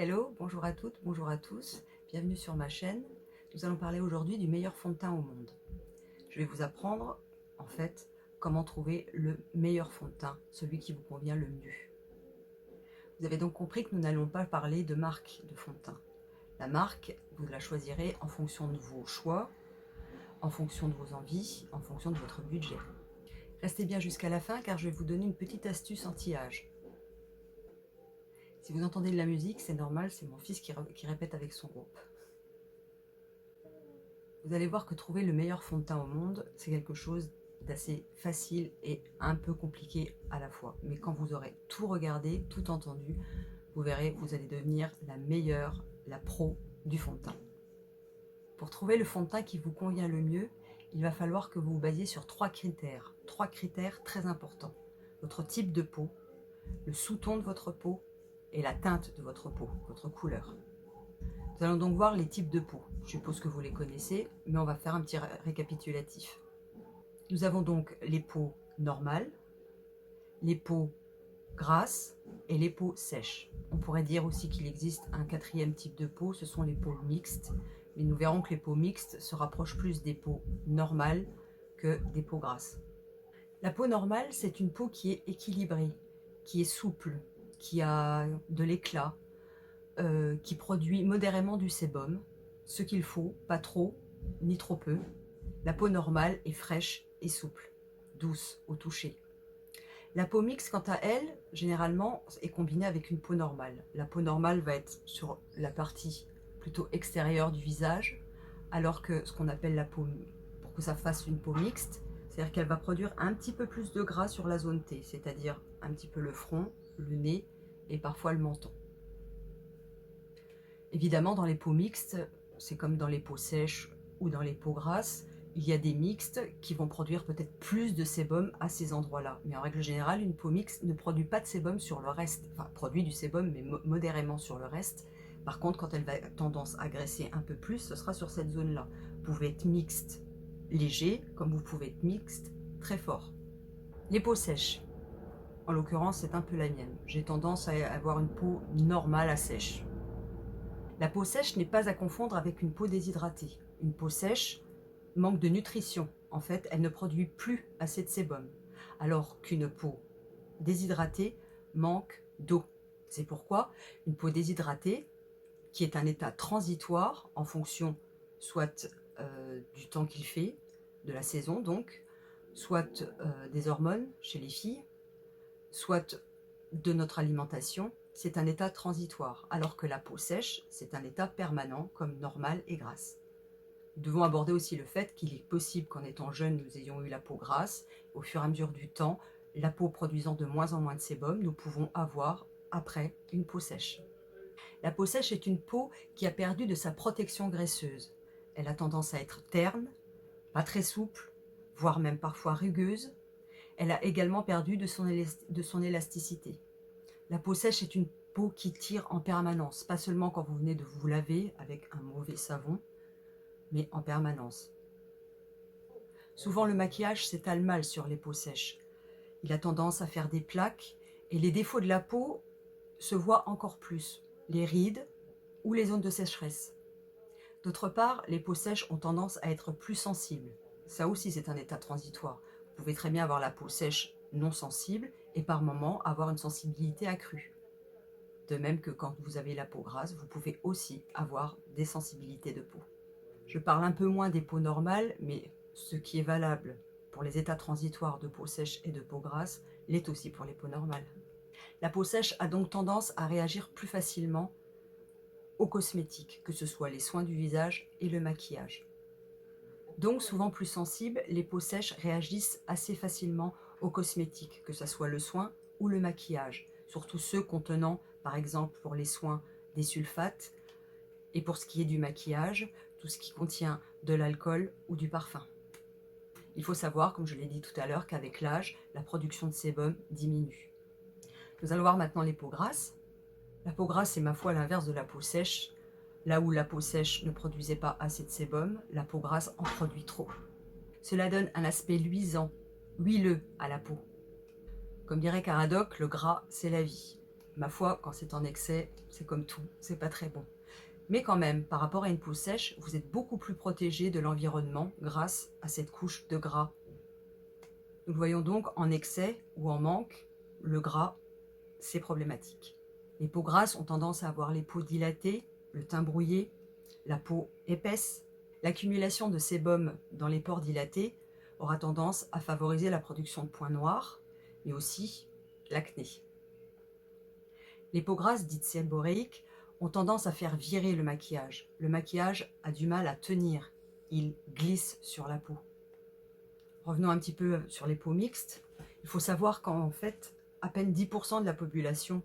Hello, bonjour à toutes, bonjour à tous, bienvenue sur ma chaîne. Nous allons parler aujourd'hui du meilleur fond de teint au monde. Je vais vous apprendre en fait comment trouver le meilleur fond de teint, celui qui vous convient le mieux. Vous avez donc compris que nous n'allons pas parler de marque de fond de teint. La marque, vous la choisirez en fonction de vos choix, en fonction de vos envies, en fonction de votre budget. Restez bien jusqu'à la fin car je vais vous donner une petite astuce anti-âge. Si vous entendez de la musique, c'est normal, c'est mon fils qui répète avec son groupe. Vous allez voir que trouver le meilleur fond de teint au monde, c'est quelque chose d'assez facile et un peu compliqué à la fois. Mais quand vous aurez tout regardé, tout entendu, vous verrez que vous allez devenir la meilleure, la pro du fond de teint. Pour trouver le fond de teint qui vous convient le mieux, il va falloir que vous vous basiez sur trois critères très importants. Votre type de peau, le sous-ton de votre peau et la teinte de votre peau, votre couleur. Nous allons donc voir les types de peau. Je suppose que vous les connaissez, mais on va faire un petit récapitulatif. Nous avons donc les peaux normales, les peaux grasses et les peaux sèches. On pourrait dire aussi qu'il existe un quatrième type de peau, ce sont les peaux mixtes. Mais nous verrons que les peaux mixtes se rapprochent plus des peaux normales que des peaux grasses. La peau normale, c'est une peau qui est équilibrée, qui est souple, qui a de l'éclat, qui produit modérément du sébum, ce qu'il faut, pas trop, ni trop peu. La peau normale est fraîche et souple, douce au toucher. La peau mixte, quant à elle, généralement, est combinée avec une peau normale. La peau normale va être sur la partie plutôt extérieure du visage, alors que ce qu'on appelle la peau, pour que ça fasse une peau mixte, c'est-à-dire qu'elle va produire un petit peu plus de gras sur la zone T, c'est-à-dire un petit peu le front, le nez et parfois le menton. Évidemment, dans les peaux mixtes, c'est comme dans les peaux sèches ou dans les peaux grasses, il y a des mixtes qui vont produire peut-être plus de sébum à ces endroits-là. Mais en règle générale, une peau mixte ne produit pas de sébum sur le reste. Enfin, produit du sébum, mais modérément sur le reste. Par contre, quand elle va tendance à graisser un peu plus, ce sera sur cette zone-là. Vous pouvez être mixte léger, comme vous pouvez être mixte très fort. Les peaux sèches. En l'occurrence, c'est un peu la mienne. J'ai tendance à avoir une peau normale à sèche. La peau sèche n'est pas à confondre avec une peau déshydratée. Une peau sèche manque de nutrition. En fait, elle ne produit plus assez de sébum. Alors qu'une peau déshydratée manque d'eau. C'est pourquoi une peau déshydratée, qui est un état transitoire en fonction soit du temps qu'il fait, de la saison donc, soit des hormones chez les filles, soit de notre alimentation, c'est un état transitoire, alors que la peau sèche, c'est un état permanent, comme normale et grasse. Nous devons aborder aussi le fait qu'il est possible qu'en étant jeune, nous ayons eu la peau grasse. Au fur et à mesure du temps, la peau produisant de moins en moins de sébum, nous pouvons avoir, après, une peau sèche. La peau sèche est une peau qui a perdu de sa protection graisseuse. Elle a tendance à être terne, pas très souple, voire même parfois rugueuse. Elle a également perdu de son élasticité. La peau sèche est une peau qui tire en permanence, pas seulement quand vous venez de vous laver avec un mauvais savon, mais en permanence. Souvent, le maquillage s'étale mal sur les peaux sèches. Il a tendance à faire des plaques et les défauts de la peau se voient encore plus, les rides ou les zones de sécheresse. D'autre part, les peaux sèches ont tendance à être plus sensibles. Ça aussi, c'est un état transitoire. Vous pouvez très bien avoir la peau sèche non sensible et par moments avoir une sensibilité accrue. De même que quand vous avez la peau grasse, vous pouvez aussi avoir des sensibilités de peau. Je parle un peu moins des peaux normales, mais ce qui est valable pour les états transitoires de peau sèche et de peau grasse l'est aussi pour les peaux normales. La peau sèche a donc tendance à réagir plus facilement aux cosmétiques, que ce soit les soins du visage et le maquillage. Donc souvent plus sensibles, les peaux sèches réagissent assez facilement aux cosmétiques, que ce soit le soin ou le maquillage, surtout ceux contenant, par exemple pour les soins, des sulfates, et pour ce qui est du maquillage, tout ce qui contient de l'alcool ou du parfum. Il faut savoir, comme je l'ai dit tout à l'heure, qu'avec l'âge, la production de sébum diminue. Nous allons voir maintenant les peaux grasses. La peau grasse est ma foi l'inverse de la peau sèche. Là où la peau sèche ne produisait pas assez de sébum, la peau grasse en produit trop. Cela donne un aspect luisant, huileux à la peau. Comme dirait Caradoc, le gras, c'est la vie. Ma foi, quand c'est en excès, c'est comme tout, c'est pas très bon. Mais quand même, par rapport à une peau sèche, vous êtes beaucoup plus protégé de l'environnement grâce à cette couche de gras. Nous le voyons donc en excès ou en manque, le gras, c'est problématique. Les peaux grasses ont tendance à avoir les peaux dilatées, le teint brouillé, la peau épaisse. L'accumulation de sébum dans les pores dilatés aura tendance à favoriser la production de points noirs, mais aussi l'acné. Les peaux grasses dites séboréiques ont tendance à faire virer le maquillage. Le maquillage a du mal à tenir, il glisse sur la peau. Revenons un petit peu sur les peaux mixtes. Il faut savoir qu'en fait, à peine 10% de la population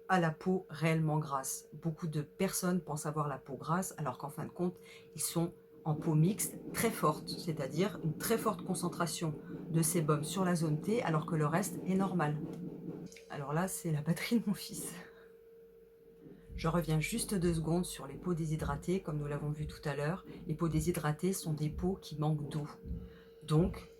a la peau réellement grasse. Beaucoup de personnes pensent avoir la peau grasse, alors qu'en fin de compte, ils sont en peau mixte très forte, c'est-à-dire une très forte concentration de sébum sur la zone T, alors que le reste est normal. Alors là, c'est la batterie de mon fils. Je reviens juste 2 secondes sur les peaux déshydratées, comme nous l'avons vu tout à l'heure. Les peaux déshydratées sont des peaux qui manquent d'eau. Donc,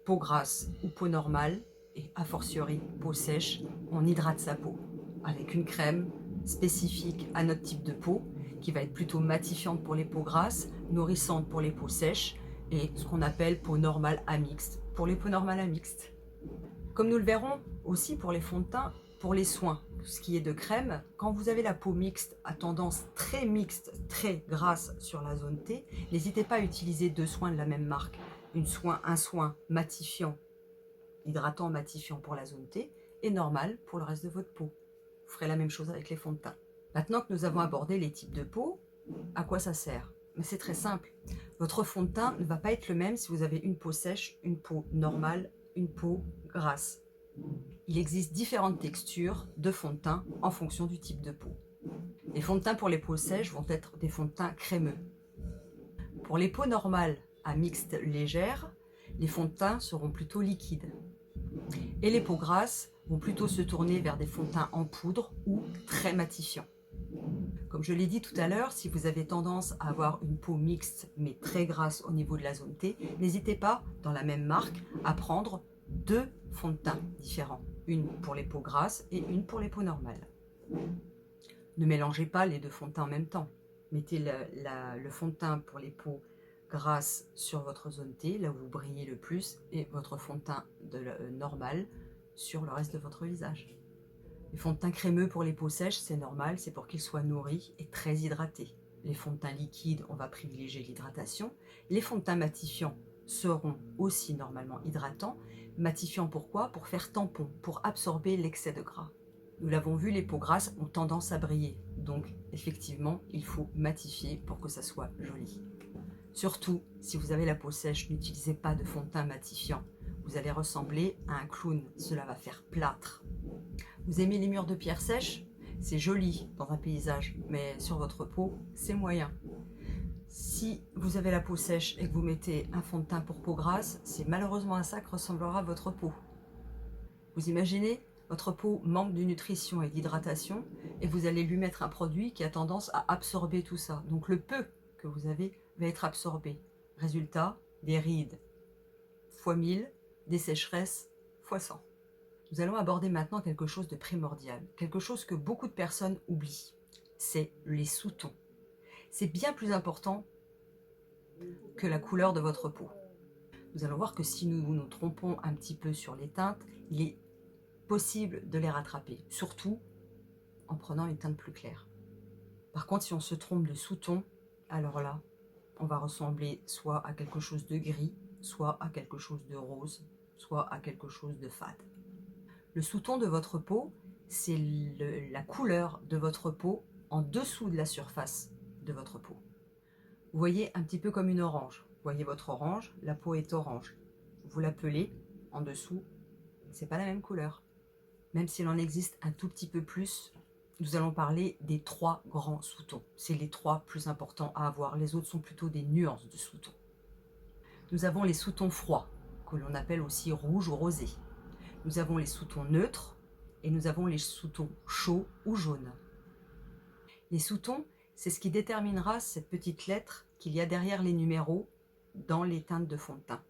peau grasse ou peau normale, et a fortiori peau sèche, on hydrate sa peau avec une crème spécifique à notre type de peau, qui va être plutôt matifiante pour les peaux grasses, nourrissante pour les peaux sèches, et ce qu'on appelle peau normale à mixte, pour les peaux normales à mixte. Comme nous le verrons aussi pour les fonds de teint, pour les soins, ce qui est de crème, quand vous avez la peau mixte à tendance très mixte, très grasse sur la zone T, n'hésitez pas à utiliser 2 soins de la même marque. Un soin matifiant, hydratant matifiant pour la zone T, et normal pour le reste de votre peau. Vous ferez la même chose avec les fonds de teint. Maintenant que nous avons abordé les types de peau, à quoi ça sert? Mais c'est très simple. Votre fond de teint ne va pas être le même si vous avez une peau sèche, une peau normale, une peau grasse. Il existe différentes textures de fond de teint en fonction du type de peau. Les fonds de teint pour les peaux sèches vont être des fonds de teint crémeux. Pour les peaux normales à mixte légère, les fonds de teint seront plutôt liquides. Et les peaux grasses vont plutôt se tourner vers des fonds de teint en poudre ou très matifiants. Comme je l'ai dit tout à l'heure, si vous avez tendance à avoir une peau mixte mais très grasse au niveau de la zone T, n'hésitez pas, dans la même marque, à prendre 2 fonds de teint différents. Une pour les peaux grasses et une pour les peaux normales. Ne mélangez pas les 2 fonds de teint en même temps. Mettez le fond de teint pour les peaux grasses sur votre zone T, là où vous brillez le plus, et votre fond de teint normal sur le reste de votre visage. Les fonds de teint crémeux pour les peaux sèches, c'est normal, c'est pour qu'ils soient nourris et très hydratés. Les fonds de teint liquides, on va privilégier l'hydratation. Les fonds de teint matifiants seront aussi normalement hydratants. Matifiants pourquoi? Pour faire tampon, pour absorber l'excès de gras. Nous l'avons vu, les peaux grasses ont tendance à briller. Donc, effectivement, il faut matifier pour que ça soit joli. Surtout, si vous avez la peau sèche, n'utilisez pas de fond de teint matifiant. Vous allez ressembler à un clown. Cela va faire plâtre. Vous aimez les murs de pierre sèche? C'est joli dans un paysage, mais sur votre peau, c'est moyen. Si vous avez la peau sèche et que vous mettez un fond de teint pour peau grasse, c'est malheureusement à ça que ressemblera votre peau. Vous imaginez, votre peau manque de nutrition et d'hydratation, et vous allez lui mettre un produit qui a tendance à absorber tout ça. Donc le peu que vous avez va être absorbé. Résultat, des rides x 1000, des sécheresses x 100. Nous allons aborder maintenant quelque chose de primordial, quelque chose que beaucoup de personnes oublient, c'est les sous-tons. C'est bien plus important que la couleur de votre peau. Nous allons voir que si nous nous trompons un petit peu sur les teintes, il est possible de les rattraper, surtout en prenant une teinte plus claire. Par contre, si on se trompe de sous-ton, alors là, on va ressembler soit à quelque chose de gris, soit à quelque chose de rose, soit à quelque chose de fade. Le sous-ton de votre peau, c'est la couleur de votre peau en dessous de la surface de votre peau. Vous voyez un petit peu comme une orange. Vous voyez votre orange, la peau est orange. Vous l'appelez en dessous, c'est pas la même couleur. Même s'il en existe un tout petit peu plus, nous allons parler des 3 grands sous-tons. C'est les 3 plus importants à avoir. Les autres sont plutôt des nuances de sous-tons. Nous avons les sous-tons froids, que l'on appelle aussi rouge ou rosé. Nous avons les sous-tons neutres et nous avons les sous-tons chauds ou jaunes. Les sous-tons, c'est ce qui déterminera cette petite lettre qu'il y a derrière les numéros dans les teintes de fond de teint.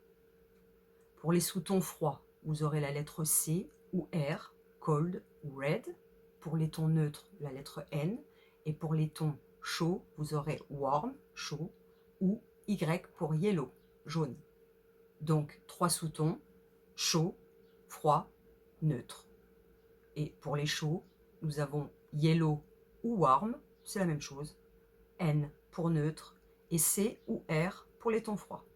Pour les sous-tons froids, vous aurez la lettre C ou R, cold ou red. pour les tons neutres, la lettre N. Et pour les tons chauds, vous aurez warm, chaud, ou Y pour yellow, jaune. Donc 3 sous-tons, chaud, froid, neutre. Et pour les chauds, nous avons yellow ou warm, c'est la même chose. N pour neutre et C ou R pour les tons froids.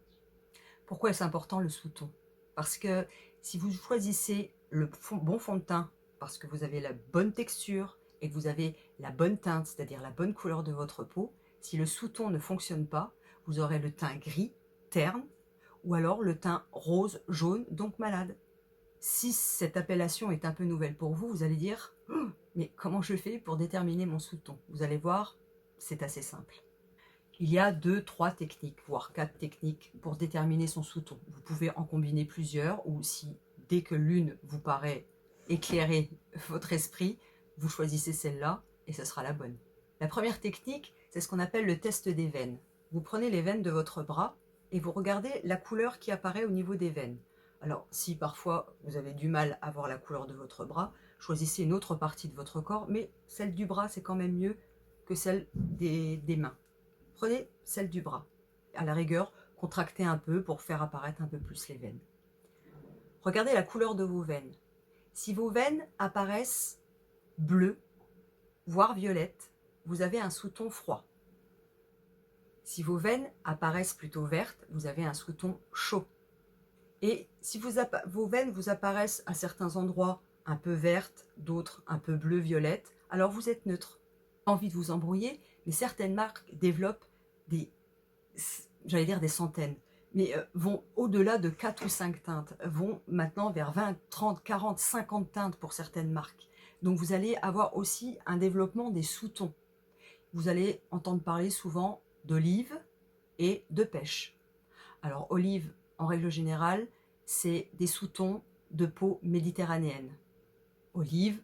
Pourquoi est-ce important le sous-ton? Parce que si vous choisissez le bon fond de teint, parce que vous avez la bonne texture et que vous avez la bonne teinte, c'est-à-dire la bonne couleur de votre peau, si le sous-ton ne fonctionne pas, vous aurez le teint gris, terne, ou alors le teint rose, jaune, donc malade. Si cette appellation est un peu nouvelle pour vous, vous allez dire oh, « mais comment je fais pour déterminer mon sous-ton » Vous allez voir, c'est assez simple. Il y a 2-3 techniques, voire 4 techniques pour déterminer son sous-ton. Vous pouvez en combiner plusieurs, ou si dès que l'une vous paraît éclairer votre esprit, vous choisissez celle-là et ce sera la bonne. La première technique, c'est ce qu'on appelle le test des veines. Vous prenez les veines de votre bras et vous regardez la couleur qui apparaît au niveau des veines. Alors, si parfois vous avez du mal à voir la couleur de votre bras, choisissez une autre partie de votre corps, mais celle du bras, c'est quand même mieux que celle des mains. Prenez celle du bras. À la rigueur, contractez un peu pour faire apparaître un peu plus les veines. Regardez la couleur de vos veines. Si vos veines apparaissent bleues, voire violettes, vous avez un sous-ton froid. Si vos veines apparaissent plutôt vertes, vous avez un sous-ton chaud. Et si vos veines vous apparaissent à certains endroits un peu vertes, d'autres un peu bleu, violette, alors vous êtes neutre. Pas envie de vous embrouiller, mais certaines marques développent des centaines, mais vont au-delà de 4 ou 5 teintes, vont maintenant vers 20, 30, 40, 50 teintes pour certaines marques. Donc vous allez avoir aussi un développement des sous-tons. Vous allez entendre parler souvent d'olive et de pêche. Alors olive, en règle générale, c'est des sous-tons de peau méditerranéenne. Olive,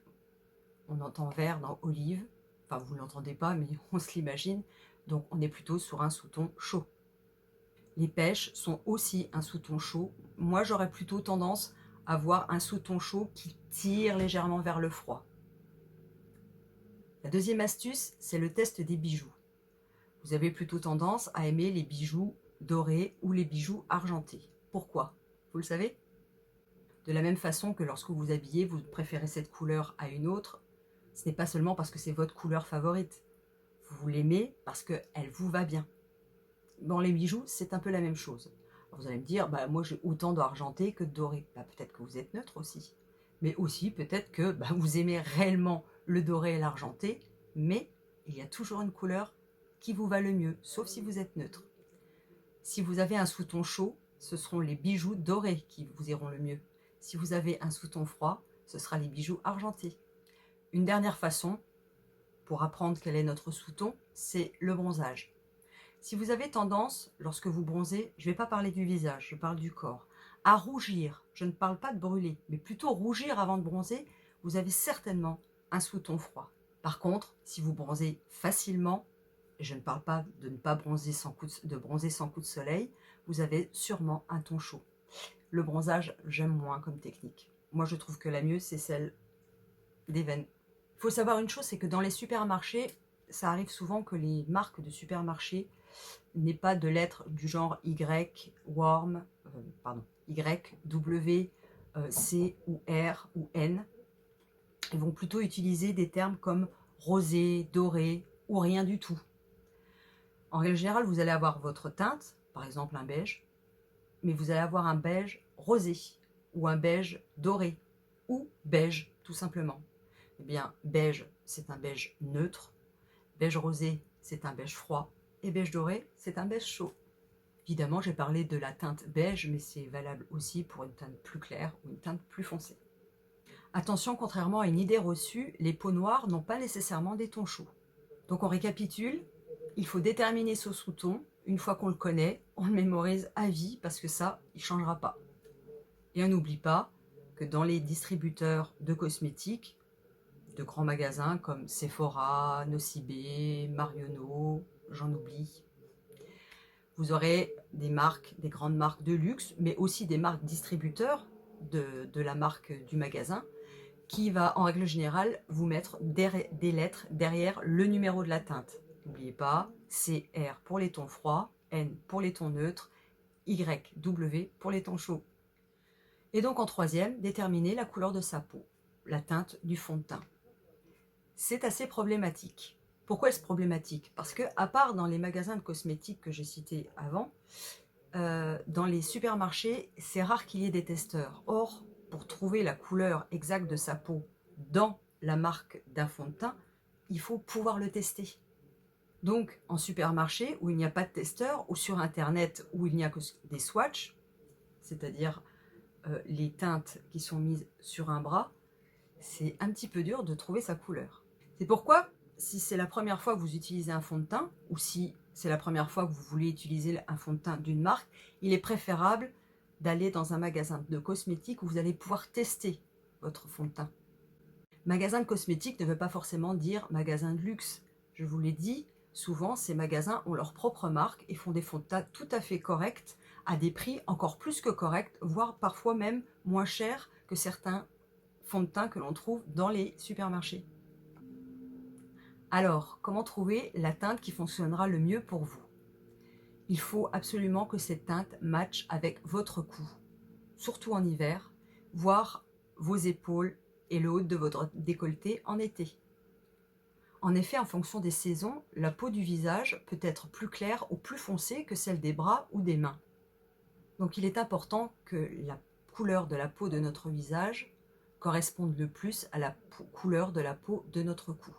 on entend vert dans olive, enfin vous ne l'entendez pas mais on se l'imagine, donc on est plutôt sur un sous-ton chaud. Les pêches sont aussi un sous-ton chaud. Moi j'aurais plutôt tendance à voir un sous-ton chaud qui tire légèrement vers le froid. La deuxième astuce, c'est le test des bijoux. Vous avez plutôt tendance à aimer les bijoux dorés ou les bijoux argentés. Pourquoi? Vous le savez? De la même façon que lorsque vous vous habillez, vous préférez cette couleur à une autre, ce n'est pas seulement parce que c'est votre couleur favorite. Vous l'aimez parce qu'elle vous va bien. Dans les bijoux, c'est un peu la même chose. Alors vous allez me dire, moi j'ai autant d'argenté que de doré. Peut-être que vous êtes neutre aussi. Mais aussi peut-être que vous aimez réellement le doré et l'argenté, mais il y a toujours une couleur qui vous va le mieux, sauf si vous êtes neutre. Si vous avez un sous-ton chaud, ce seront les bijoux dorés qui vous iront le mieux. Si vous avez un sous-ton froid, ce sera les bijoux argentés. Une dernière façon, pour apprendre quel est notre sous-ton, c'est le bronzage. Si vous avez tendance, lorsque vous bronzez, je ne vais pas parler du visage, je parle du corps, à rougir, je ne parle pas de brûler, mais plutôt rougir avant de bronzer, vous avez certainement un sous-ton froid. Par contre, si vous bronzez facilement, et je ne parle pas de ne pas bronzer sans coup de soleil, vous avez sûrement un ton chaud. Le bronzage, j'aime moins comme technique. Moi, je trouve que la mieux, c'est celle des veines. Il faut savoir une chose, c'est que dans les supermarchés, ça arrive souvent que les marques de supermarchés n'aient pas de lettres du genre Y, warm, Y, W, C ou R ou N. Ils vont plutôt utiliser des termes comme rosé, doré ou rien du tout. En règle générale, vous allez avoir votre teinte, par exemple un beige, mais vous allez avoir un beige rosé ou un beige doré ou beige tout simplement. Eh bien, beige, c'est un beige neutre, beige rosé, c'est un beige froid, et beige doré, c'est un beige chaud. Évidemment, j'ai parlé de la teinte beige, mais c'est valable aussi pour une teinte plus claire ou une teinte plus foncée. Attention, contrairement à une idée reçue, les peaux noires n'ont pas nécessairement des tons chauds. Donc on récapitule, il faut déterminer ce sous-ton. Une fois qu'on le connaît, on le mémorise à vie parce que ça, il ne changera pas. Et on n'oublie pas que dans les distributeurs de cosmétiques, de grands magasins comme Sephora, Nocibé, Marionneau, j'en oublie, vous aurez des marques, des grandes marques de luxe, mais aussi des marques distributeurs de la marque du magasin qui va, en règle générale, vous mettre des lettres derrière le numéro de la teinte. N'oubliez pas, C, R pour les tons froids, N pour les tons neutres, Y, W pour les tons chauds. Et donc en troisième, déterminer la couleur de sa peau, la teinte du fond de teint. C'est assez problématique. Pourquoi est-ce problématique? Parce que, à part dans les magasins de cosmétiques que j'ai cités avant, dans les supermarchés, c'est rare qu'il y ait des testeurs. Or, pour trouver la couleur exacte de sa peau dans la marque d'un fond de teint, il faut pouvoir le tester. Donc, en supermarché où il n'y a pas de testeur, ou sur Internet où il n'y a que des swatchs, c'est-à-dire les teintes qui sont mises sur un bras, c'est un petit peu dur de trouver sa couleur. C'est pourquoi, si c'est la première fois que vous utilisez un fond de teint, ou si c'est la première fois que vous voulez utiliser un fond de teint d'une marque, il est préférable d'aller dans un magasin de cosmétiques où vous allez pouvoir tester votre fond de teint. Magasin de cosmétiques ne veut pas forcément dire magasin de luxe. Je vous l'ai dit, souvent ces magasins ont leur propre marque et font des fonds de teint tout à fait corrects, à des prix encore plus que corrects, voire parfois même moins chers que certains fonds de teint que l'on trouve dans les supermarchés. Alors, comment trouver la teinte qui fonctionnera le mieux pour vous? Il faut absolument que cette teinte matche avec votre cou, surtout en hiver, voire vos épaules et le haut de votre décolleté en été. En effet, en fonction des saisons, la peau du visage peut être plus claire ou plus foncée que celle des bras ou des mains. Donc il est important que la couleur de la peau de notre visage corresponde le plus à la couleur de la peau de notre cou.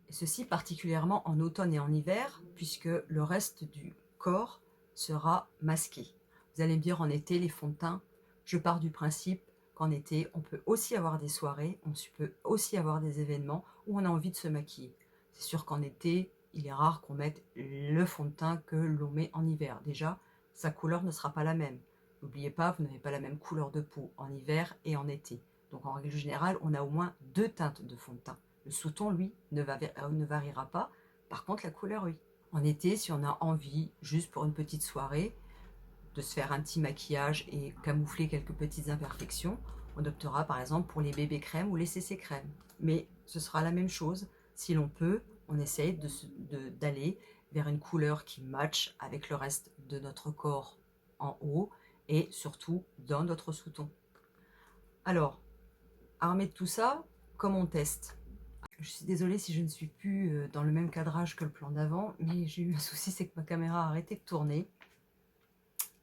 Et ceci particulièrement en automne et en hiver, puisque le reste du corps sera masqué. Vous allez me dire en été, les fonds de teint, je pars du principe qu'en été, on peut aussi avoir des soirées, on peut aussi avoir des événements où on a envie de se maquiller. C'est sûr qu'en été, il est rare qu'on mette le fond de teint que l'on met en hiver. Déjà, sa couleur ne sera pas la même. N'oubliez pas, vous n'avez pas la même couleur de peau en hiver et en été. Donc en règle générale, on a au moins 2 teintes de fond de teint. Le sous-ton, lui, ne variera pas. Par contre, la couleur, oui. En été, si on a envie, juste pour une petite soirée, de se faire un petit maquillage et camoufler quelques petites imperfections, on optera par exemple pour les bébés crèmes ou les CC crèmes. Mais ce sera la même chose. Si l'on peut, on essaye d'aller vers une couleur qui matche avec le reste de notre corps en haut et surtout dans notre sous-ton. Alors, armé de tout ça, comment on teste? Je suis désolée si je ne suis plus dans le même cadrage que le plan d'avant, mais j'ai eu un souci, c'est que ma caméra a arrêté de tourner.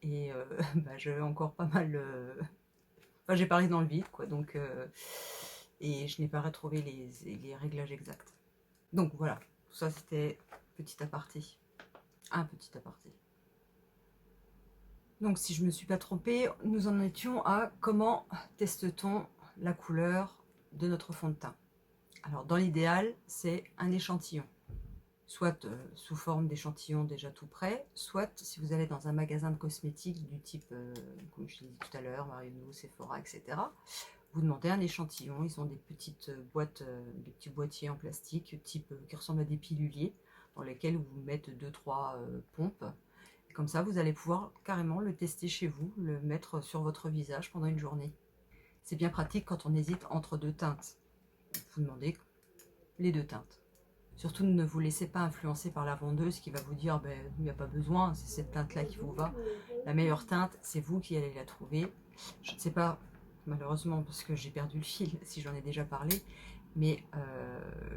Et j'avais encore pas mal... Enfin, j'ai parlé dans le vide, quoi, donc... et je n'ai pas retrouvé les réglages exacts. Donc voilà, tout ça c'était petit aparté. Un petit aparté. Donc si je ne me suis pas trompée, nous en étions à comment teste-t-on la couleur de notre fond de teint. Alors dans l'idéal, c'est un échantillon. Soit sous forme d'échantillon déjà tout prêt, soit si vous allez dans un magasin de cosmétiques du type, comme je l'ai dit tout à l'heure, Marionneau, Sephora, etc., vous demandez un échantillon. Ils ont des petites boîtes, des petits boîtiers en plastique, type qui ressemblent à des piluliers, dans lesquels vous mettez 2-3 pompes. Et comme ça, vous allez pouvoir carrément le tester chez vous, le mettre sur votre visage pendant une journée. C'est bien pratique quand on hésite entre 2 teintes. Vous demandez les 2 teintes. Surtout, ne vous laissez pas influencer par la vendeuse qui va vous dire il n'y a pas besoin, c'est cette teinte-là qui vous va. La meilleure teinte, c'est vous qui allez la trouver. Je ne sais pas, malheureusement, parce que j'ai perdu le fil, si j'en ai déjà parlé, mais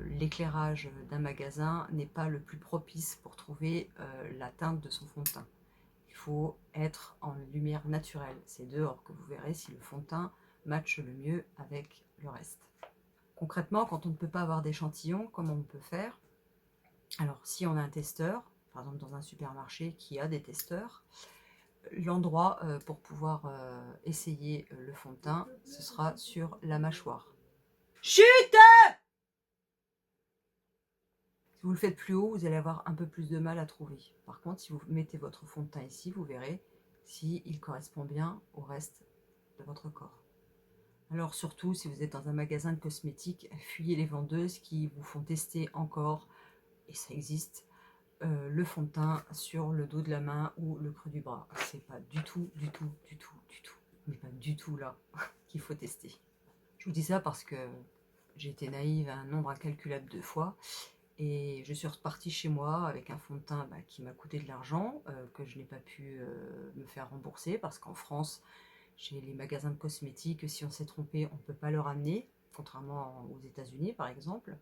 l'éclairage d'un magasin n'est pas le plus propice pour trouver la teinte de son fond de teint. Il faut être en lumière naturelle. C'est dehors que vous verrez si le fond de teint matche le mieux avec le reste. Concrètement, quand on ne peut pas avoir d'échantillon, comment on peut faire? Alors, si on a un testeur, par exemple dans un supermarché qui a des testeurs, l'endroit pour pouvoir essayer le fond de teint, ce sera sur la mâchoire. Chut! Si vous le faites plus haut, vous allez avoir un peu plus de mal à trouver. Par contre, si vous mettez votre fond de teint ici, vous verrez s'il correspond bien au reste de votre corps. Alors surtout, si vous êtes dans un magasin de cosmétiques, fuyez les vendeuses qui vous font tester encore, et ça existe, le fond de teint sur le dos de la main ou le creux du bras. C'est pas du tout, mais pas du tout là qu'il faut tester. Je vous dis ça parce que j'ai été naïve un nombre incalculable de fois et je suis repartie chez moi avec un fond de teint qui m'a coûté de l'argent, que je n'ai pas pu me faire rembourser parce qu'en France, chez les magasins de cosmétiques, si on s'est trompé, on ne peut pas le ramener, contrairement aux États-Unis par exemple.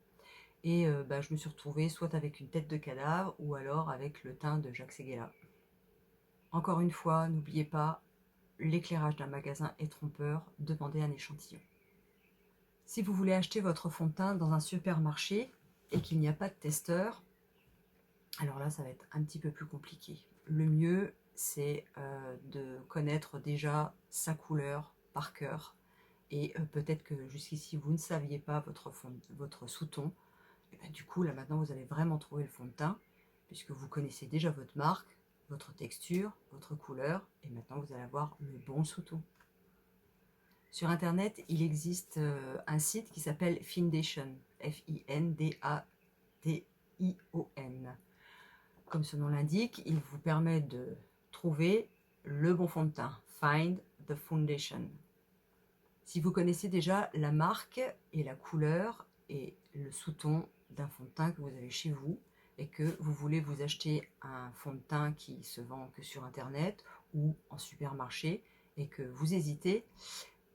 Et je me suis retrouvée soit avec une tête de cadavre ou alors avec le teint de Jacques Séguéla. Encore une fois, n'oubliez pas, l'éclairage d'un magasin est trompeur, demandez un échantillon. Si vous voulez acheter votre fond de teint dans un supermarché et qu'il n'y a pas de testeur, alors là ça va être un petit peu plus compliqué. Le mieux c'est de connaître déjà sa couleur par cœur et peut-être que jusqu'ici vous ne saviez pas votre sous-ton. Et bien, du coup là maintenant vous allez vraiment trouver le fond de teint puisque vous connaissez déjà votre marque, votre texture, votre couleur et maintenant vous allez avoir le bon sous-ton. Sur internet, il existe un site qui s'appelle Findation, F-I-N-D-A-T-I-O-N. Comme son nom l'indique, il vous permet de trouver le bon fond de teint, Find the Foundation. Si vous connaissez déjà la marque et la couleur et le sous-ton d'un fond de teint que vous avez chez vous et que vous voulez vous acheter un fond de teint qui se vend que sur internet ou en supermarché et que vous hésitez,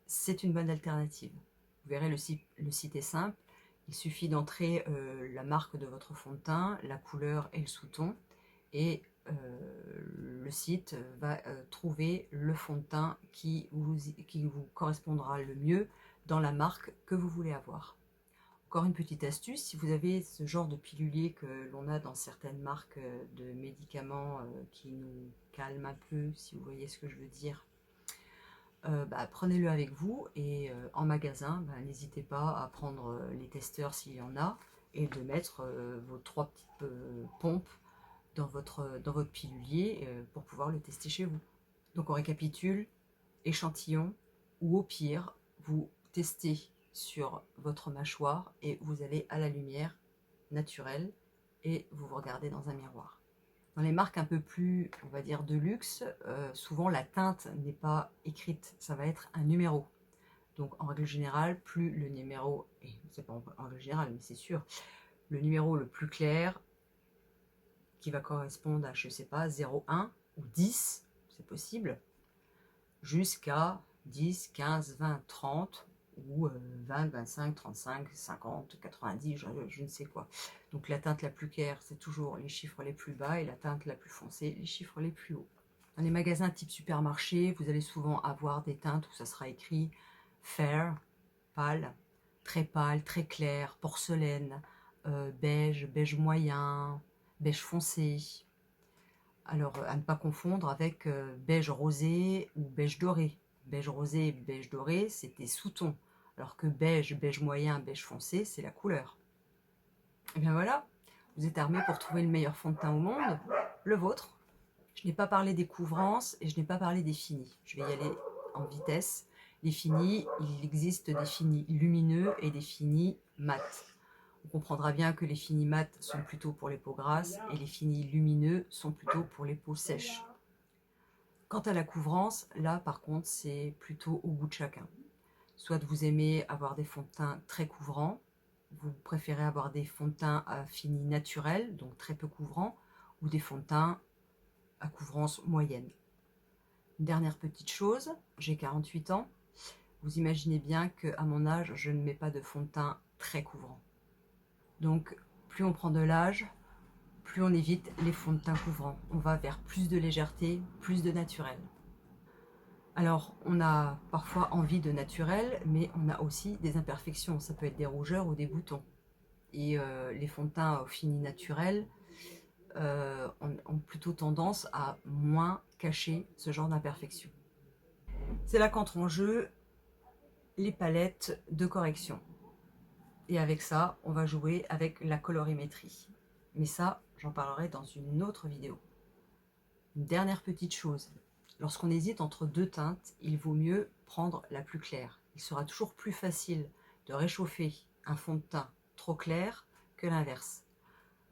c'est une bonne alternative. Vous verrez, le site est simple. Il suffit d'entrer la marque de votre fond de teint, la couleur et le sous-ton. Et le site va trouver le fond de teint qui vous correspondra le mieux dans la marque que vous voulez avoir. Encore une petite astuce, si vous avez ce genre de pilulier que l'on a dans certaines marques de médicaments qui nous calment un peu, si vous voyez ce que je veux dire, prenez-le avec vous et en magasin, n'hésitez pas à prendre les testeurs s'il y en a et de mettre vos 3 petites pompes dans votre pilulier pour pouvoir le tester chez vous. Donc on récapitule, échantillon ou au pire, vous testez sur votre mâchoire et vous allez à la lumière naturelle et vous vous regardez dans un miroir. Dans les marques un peu plus, on va dire, de luxe, souvent la teinte n'est pas écrite, ça va être un numéro. Donc en règle générale, plus le numéro, et c'est pas en règle générale, mais c'est sûr, le numéro le plus clair, qui va correspondre à, je sais pas, 0, 1 ou 10, c'est possible, jusqu'à 10, 15, 20, 30, ou 20, 25, 35, 50, 90, je ne sais quoi. Donc la teinte la plus claire, c'est toujours les chiffres les plus bas et la teinte la plus foncée, les chiffres les plus hauts. Dans les magasins type supermarché, vous allez souvent avoir des teintes où ça sera écrit fair, pâle, très clair, porcelaine, beige, beige moyen, beige foncé. Alors à ne pas confondre avec beige rosé ou beige doré. Beige rosé et beige doré, c'était sous-ton. Alors que beige, beige moyen, beige foncé, c'est la couleur. Et bien voilà, vous êtes armés pour trouver le meilleur fond de teint au monde, le vôtre. Je n'ai pas parlé des couvrances et je n'ai pas parlé des finis. Je vais y aller en vitesse. Les finis, il existe des finis lumineux et des finis mat. On comprendra bien que les finis mat sont plutôt pour les peaux grasses et les finis lumineux sont plutôt pour les peaux sèches. Quant à la couvrance, là par contre c'est plutôt au goût de chacun. Soit vous aimez avoir des fonds de teint très couvrants, vous préférez avoir des fonds de teint à finis naturels, donc très peu couvrants, ou des fonds de teint à couvrance moyenne. Une dernière petite chose, j'ai 48 ans, vous imaginez bien qu'à mon âge, je ne mets pas de fond de teint très couvrant. Donc plus on prend de l'âge, plus on évite les fonds de teint couvrants. On va vers plus de légèreté, plus de naturel. Alors, on a parfois envie de naturel, mais on a aussi des imperfections. Ça peut être des rougeurs ou des boutons. Et les fonds de teint au fini naturel ont plutôt tendance à moins cacher ce genre d'imperfections. C'est là qu'entrent en jeu les palettes de correction. Et avec ça, on va jouer avec la colorimétrie. Mais ça, j'en parlerai dans une autre vidéo. Une dernière petite chose, lorsqu'on hésite entre deux teintes, il vaut mieux prendre la plus claire. Il sera toujours plus facile de réchauffer un fond de teint trop clair que l'inverse.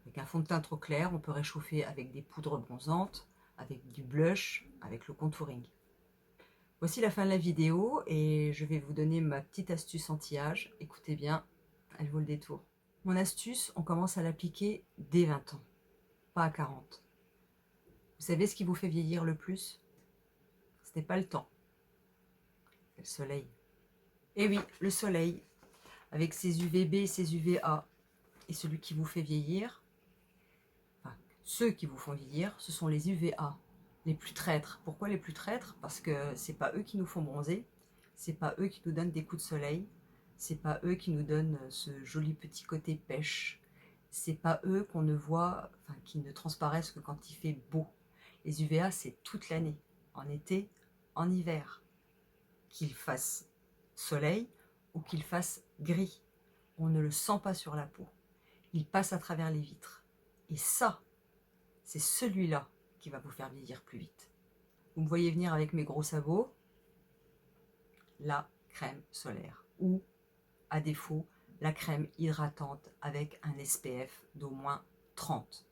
Avec un fond de teint trop clair, on peut réchauffer avec des poudres bronzantes, avec du blush, avec le contouring. Voici la fin de la vidéo et je vais vous donner ma petite astuce anti-âge. Écoutez bien, elle vaut le détour. Mon astuce, on commence à l'appliquer dès 20 ans, pas à 40. Vous savez ce qui vous fait vieillir le plus? Ce n'est pas le temps, c'est le soleil. Et oui, le soleil, avec ses UVB et ses UVA, et celui qui vous fait vieillir, enfin, ceux qui vous font vieillir, ce sont les UVA, les plus traîtres. Pourquoi les plus traîtres? Parce que c'est pas eux qui nous font bronzer, c'est pas eux qui nous donnent des coups de soleil, c'est pas eux qui nous donnent ce joli petit côté pêche, c'est pas eux qu'on ne voit, enfin, qui ne transparaissent que quand il fait beau. Les UVA, c'est toute l'année, en été, en hiver, qu'il fasse soleil ou qu'il fasse gris. On ne le sent pas sur la peau. Il passe à travers les vitres. Et ça, c'est celui-là qui va vous faire vieillir plus vite. Vous me voyez venir avec mes gros sabots, la crème solaire. Ou, à défaut, la crème hydratante avec un SPF d'au moins 30.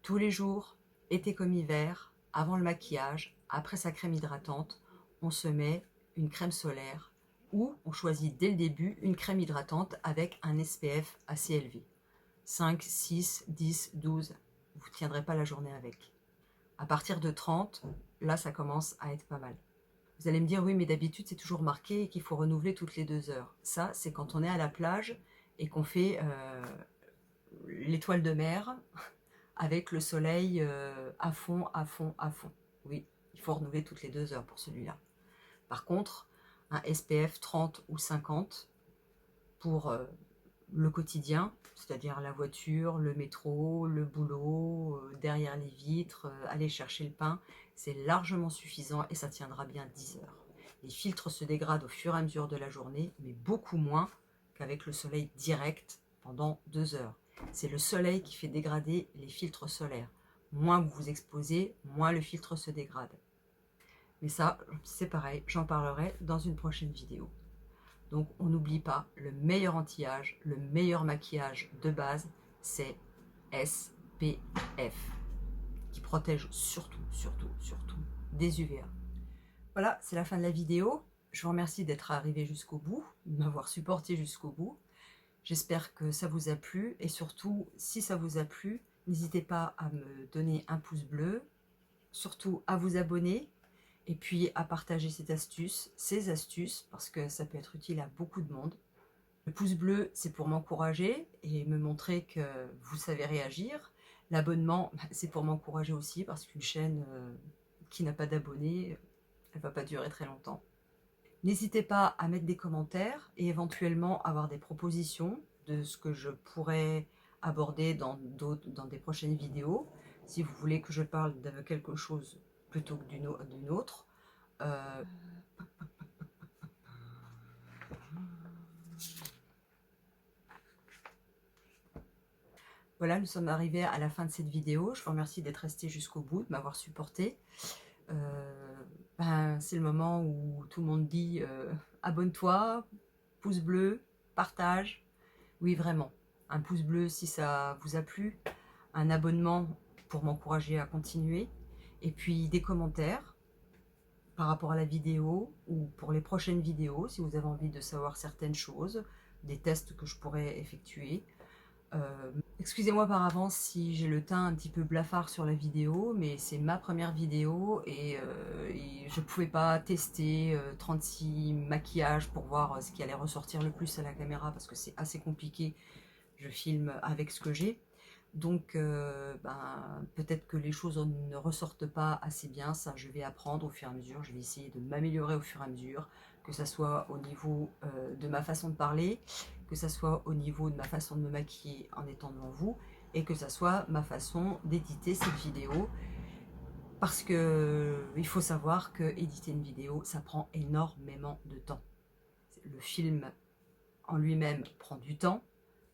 Tous les jours, été comme hiver, avant le maquillage, après sa crème hydratante, on se met une crème solaire ou on choisit dès le début une crème hydratante avec un SPF assez élevé. 5, 6, 10, 12, vous ne tiendrez pas la journée avec. À partir de 30, là ça commence à être pas mal. Vous allez me dire, oui mais d'habitude c'est toujours marqué qu'il faut renouveler toutes les 2 heures. Ça c'est quand on est à la plage et qu'on fait l'étoile de mer avec le soleil à fond, à fond, à fond. Oui, il faut renouveler toutes les 2 heures pour celui-là. Par contre, un SPF 30 ou 50 pour le quotidien, c'est-à-dire la voiture, le métro, le boulot, derrière les vitres, aller chercher le pain, c'est largement suffisant et ça tiendra bien 10 heures. Les filtres se dégradent au fur et à mesure de la journée, mais beaucoup moins qu'avec le soleil direct pendant 2 heures. C'est le soleil qui fait dégrader les filtres solaires. Moins vous vous exposez, moins le filtre se dégrade. Mais ça, c'est pareil, j'en parlerai dans une prochaine vidéo. Donc on n'oublie pas, le meilleur anti-âge, le meilleur maquillage de base, c'est SPF, qui protège surtout, surtout, surtout des UVA. Voilà, c'est la fin de la vidéo. Je vous remercie d'être arrivé jusqu'au bout, de m'avoir supporté jusqu'au bout. J'espère que ça vous a plu et surtout, si ça vous a plu, n'hésitez pas à me donner un pouce bleu, surtout à vous abonner et puis à partager ces astuces, parce que ça peut être utile à beaucoup de monde. Le pouce bleu, c'est pour m'encourager et me montrer que vous savez réagir. L'abonnement, c'est pour m'encourager aussi, parce qu'une chaîne qui n'a pas d'abonnés, elle ne va pas durer très longtemps. N'hésitez pas à mettre des commentaires et éventuellement avoir des propositions de ce que je pourrais aborder dans des prochaines vidéos. Si vous voulez que je parle de quelque chose plutôt que d'une autre. Voilà, nous sommes arrivés à la fin de cette vidéo. Je vous remercie d'être resté jusqu'au bout, de m'avoir supporté. C'est le moment où tout le monde dit abonne-toi, pouce bleu, partage. Oui, vraiment, un pouce bleu si ça vous a plu, un abonnement pour m'encourager à continuer, et puis des commentaires par rapport à la vidéo ou pour les prochaines vidéos si vous avez envie de savoir certaines choses, des tests que je pourrais effectuer. Excusez-moi par avance si j'ai le teint un petit peu blafard sur la vidéo, mais c'est ma première vidéo et je ne pouvais pas tester 36 maquillages pour voir ce qui allait ressortir le plus à la caméra parce que c'est assez compliqué, je filme avec ce que j'ai. Donc peut-être que les choses ne ressortent pas assez bien, ça je vais apprendre au fur et à mesure, je vais essayer de m'améliorer au fur et à mesure, que ça soit au niveau de ma façon de parler, que ça soit au niveau de ma façon de me maquiller en étant devant vous, et que ça soit ma façon d'éditer cette vidéo, parce que il faut savoir que éditer une vidéo, ça prend énormément de temps. Le film en lui-même prend du temps,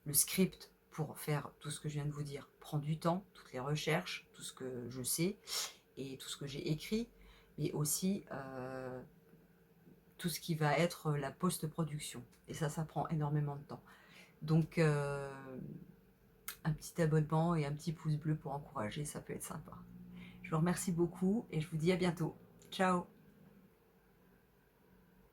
le script pour faire tout ce que je viens de vous dire prend du temps, toutes les recherches, tout ce que je sais et tout ce que j'ai écrit, mais aussi tout ce qui va être la post-production. Et ça prend énormément de temps. Donc, un petit abonnement et un petit pouce bleu pour encourager, ça peut être sympa. Je vous remercie beaucoup et je vous dis à bientôt. Ciao!